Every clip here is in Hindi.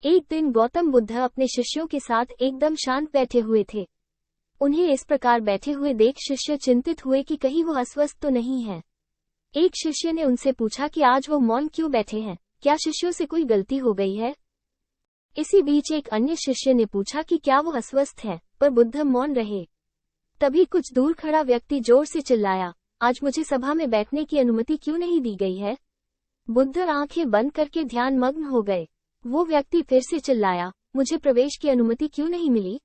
एक दिन गौतम बुद्ध अपने शिष्यों के साथ एकदम शांत बैठे हुए थे। उन्हें इस प्रकार बैठे हुए देख शिष्य चिंतित हुए कि कहीं वो अस्वस्थ तो नहीं है। एक शिष्य ने उनसे पूछा कि आज वो मौन क्यों बैठे हैं, क्या शिष्यों से कोई गलती हो गई है। इसी बीच एक अन्य शिष्य ने पूछा कि क्या वो अस्वस्थ है, पर बुद्ध मौन रहे। तभी कुछ दूर खड़ा व्यक्ति जोर से चिल्लाया, आज मुझे सभा में बैठने की अनुमति क्यों नहीं दी गई है। बुद्ध आंखें बंद करके ध्यान मग्न हो गए। वो व्यक्ति फिर से चिल्लाया, मुझे प्रवेश की अनुमति क्यों नहीं मिली।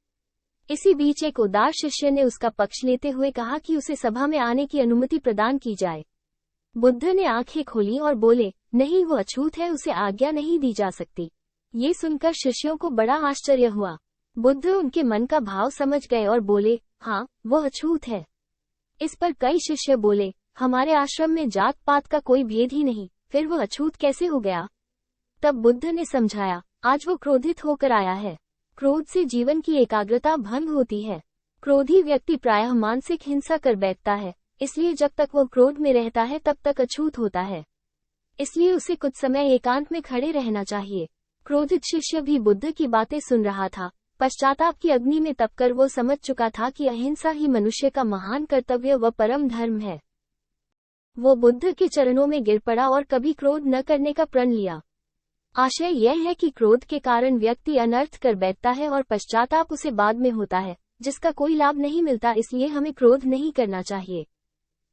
इसी बीच एक उदार शिष्य ने उसका पक्ष लेते हुए कहा कि उसे सभा में आने की अनुमति प्रदान की जाए। बुद्ध ने आंखें खोली और बोले, नहीं, वो अछूत है, उसे आज्ञा नहीं दी जा सकती। ये सुनकर शिष्यों को बड़ा आश्चर्य हुआ। बुद्ध उनके मन का भाव समझ गए और बोले, हाँ, वो अछूत है। इस पर कई शिष्य बोले, हमारे आश्रम में जात पात का कोई भेद ही नहीं, फिर वो अछूत कैसे हो गया। तब बुद्ध ने समझाया, आज वो क्रोधित होकर आया है। क्रोध से जीवन की एकाग्रता भंग होती है। क्रोधी व्यक्ति प्रायः मानसिक हिंसा कर बैठता है, इसलिए जब तक वो क्रोध में रहता है तब तक अछूत होता है। इसलिए उसे कुछ समय एकांत में खड़े रहना चाहिए। क्रोधित शिष्य भी बुद्ध की बातें सुन रहा था। पश्चाताप की अग्नि में तपकर वो समझ चुका था कि अहिंसा ही मनुष्य का महान कर्तव्य व परम धर्म है। वो बुद्ध के चरणों में गिर पड़ा और कभी क्रोध न करने का प्रण लिया। आशय यह है कि क्रोध के कारण व्यक्ति अनर्थ कर बैठता है और पश्चाताप उसे बाद में होता है, जिसका कोई लाभ नहीं मिलता। इसलिए हमें क्रोध नहीं करना चाहिए।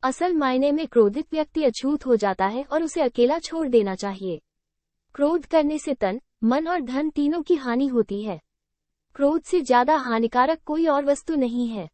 असल मायने में क्रोधित व्यक्ति अछूत हो जाता है और उसे अकेला छोड़ देना चाहिए। क्रोध करने से तन, मन और धन तीनों की हानि होती है। क्रोध से ज्यादा हानिकारक कोई और वस्तु नहीं है।